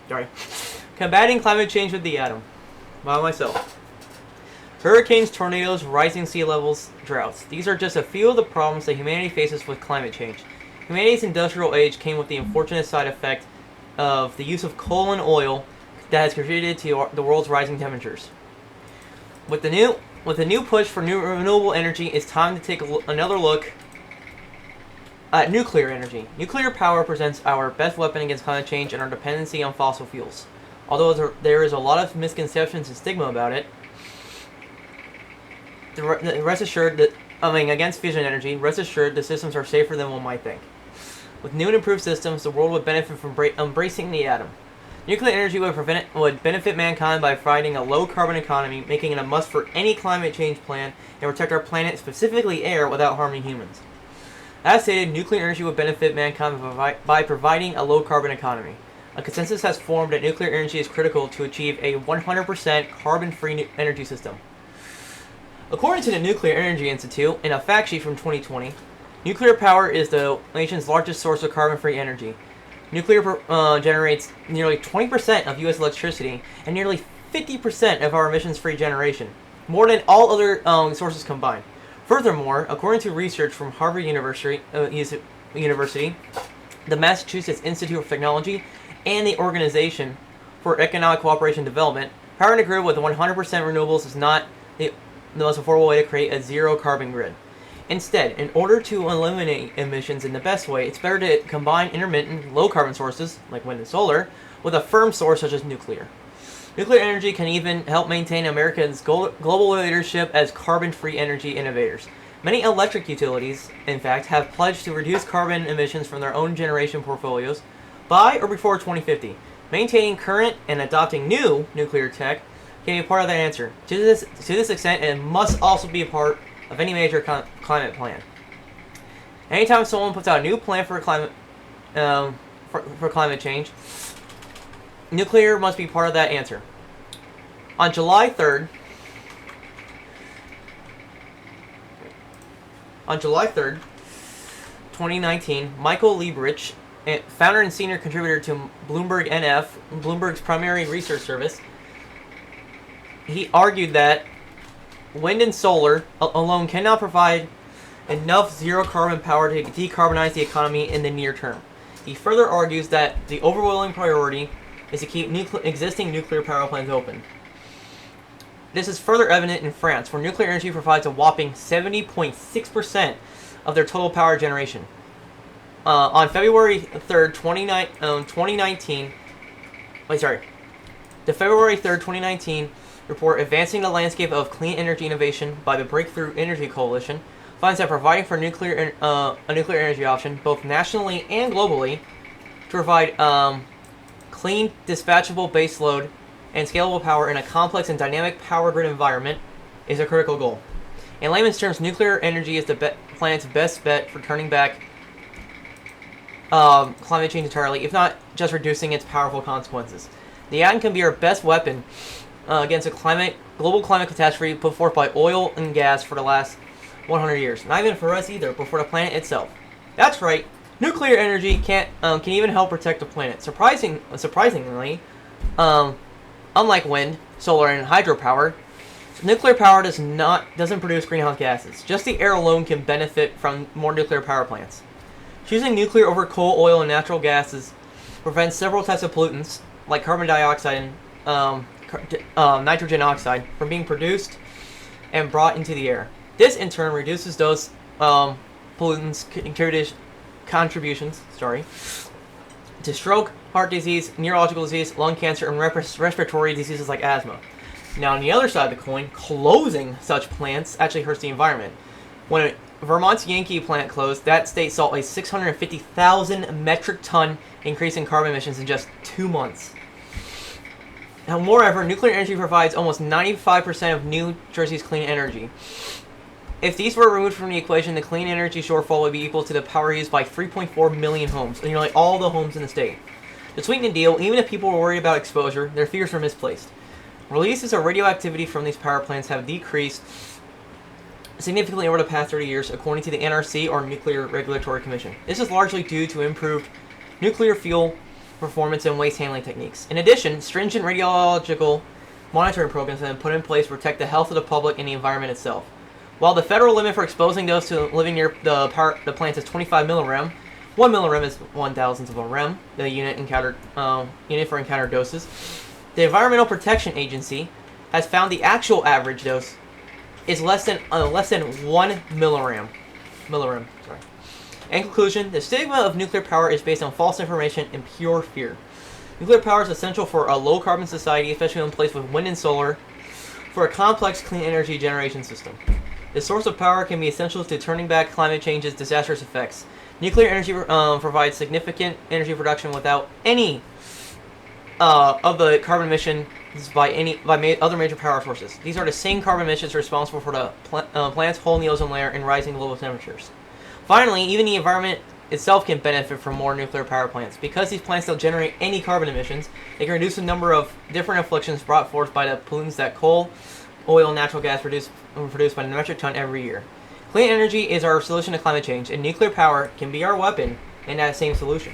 Sorry. Combating climate change with the atom. By myself. Hurricanes, tornadoes, rising sea levels, droughts. These are just a few of the problems that humanity faces with climate change. Humanity's industrial age came with the unfortunate side effect of the use of coal and oil that has contributed to the world's rising temperatures. With the new push for new renewable energy, it's time to take another look at nuclear energy. Nuclear power presents our best weapon against climate change and our dependency on fossil fuels. Although there is a lot of misconceptions and stigma about it, rest assured that against fusion energy, rest assured the systems are safer than one might think. With new and improved systems, the world would benefit from embracing the atom. Nuclear energy would benefit mankind by providing a low-carbon economy, making it a must for any climate change plan, and protect our planet, specifically air, without harming humans. As stated, nuclear energy would benefit mankind by providing a low-carbon economy. A consensus has formed that nuclear energy is critical to achieve a 100% carbon-free energy system. According to the Nuclear Energy Institute, in a fact sheet from 2020, nuclear power is the nation's largest source of carbon-free energy. Nuclear generates nearly 20% of U.S. electricity and nearly 50% of our emissions-free generation, more than all other sources combined. Furthermore, according to research from Harvard University, the Massachusetts Institute of Technology, and the Organization for Economic Cooperation and Development, powering a grid with 100% renewables is not the most affordable way to create a zero-carbon grid. Instead, in order to eliminate emissions in the best way, it's better to combine intermittent, low-carbon sources, like wind and solar, with a firm source such as nuclear. Nuclear energy can even help maintain America's global leadership as carbon-free energy innovators. Many electric utilities, in fact, have pledged to reduce carbon emissions from their own generation portfolios by or before 2050. Maintaining current and adopting new nuclear tech can be part of that answer. To this extent, it must also be a part of any major climate plan. Anytime someone puts out a new plan for climate change, nuclear must be part of that answer. On July 3rd, 2019, Michael Lieberich, founder and senior contributor to Bloomberg NF, Bloomberg's primary research service, he argued that wind and solar alone cannot provide enough zero-carbon power to decarbonize the economy in the near term. He further argues that the overwhelming priority is to keep existing nuclear power plants open. This is further evident in France, where nuclear energy provides a whopping 70.6% of their total power generation. On February 3rd, 2019, the February 3rd, 2019 report Advancing the Landscape of Clean Energy Innovation by the Breakthrough Energy Coalition finds that providing for a nuclear energy option, both nationally and globally, to provide clean, dispatchable baseload and scalable power in a complex and dynamic power grid environment is a critical goal. In layman's terms, nuclear energy is the planet's best bet for turning back climate change entirely, if not just reducing its powerful consequences. The atom can be our best weapon against a global climate catastrophe put forth by oil and gas for the last 100 years. Not even for us either, but for the planet itself. That's right, nuclear energy can even help protect the planet. Surprisingly, unlike wind, solar, and hydropower, nuclear power doesn't produce greenhouse gases. Just the air alone can benefit from more nuclear power plants. Choosing nuclear over coal, oil, and natural gases prevents several types of pollutants, like carbon dioxide and nitrogen oxide, from being produced and brought into the air. This, in turn, reduces those pollutants' contributions to stroke, heart disease, neurological disease, lung cancer, and respiratory diseases like asthma. Now, on the other side of the coin, closing such plants actually hurts the environment. When Vermont's Yankee plant closed, that state saw a 650,000 metric ton increase in carbon emissions in just 2 months. Now, moreover, nuclear energy provides almost 95% of New Jersey's clean energy. If these were removed from the equation, the clean energy shortfall would be equal to the power used by 3.4 million homes, nearly all the homes in the state. To sweeten the deal, even if people were worried about exposure, their fears were misplaced. Releases of radioactivity from these power plants have decreased significantly over the past 30 years, according to the NRC, or Nuclear Regulatory Commission. This is largely due to improved nuclear fuel performance and waste handling techniques. In addition, stringent radiological monitoring programs have been put in place to protect the health of the public and the environment itself. While the federal limit for exposing those to living near the plants is 25 millirem, 1 millirem is 1,000th of a rem, the unit for encountered doses. The Environmental Protection Agency has found the actual average dose is less than 1 millirem. Sorry. In conclusion, the stigma of nuclear power is based on false information and pure fear. Nuclear power is essential for a low-carbon society, especially when placed with wind and solar, for a complex clean energy generation system. The source of power can be essential to turning back climate change's disastrous effects. Nuclear energy provides significant energy production without any of the carbon emissions by other major power sources. These are the same carbon emissions responsible for the planet's hole in the ozone layer and rising global temperatures. Finally, even the environment itself can benefit from more nuclear power plants. Because these plants don't generate any carbon emissions, they can reduce the number of different afflictions brought forth by the pollutants that coal, oil, and natural gas produced by the metric ton every year. Clean energy is our solution to climate change, and nuclear power can be our weapon in that same solution.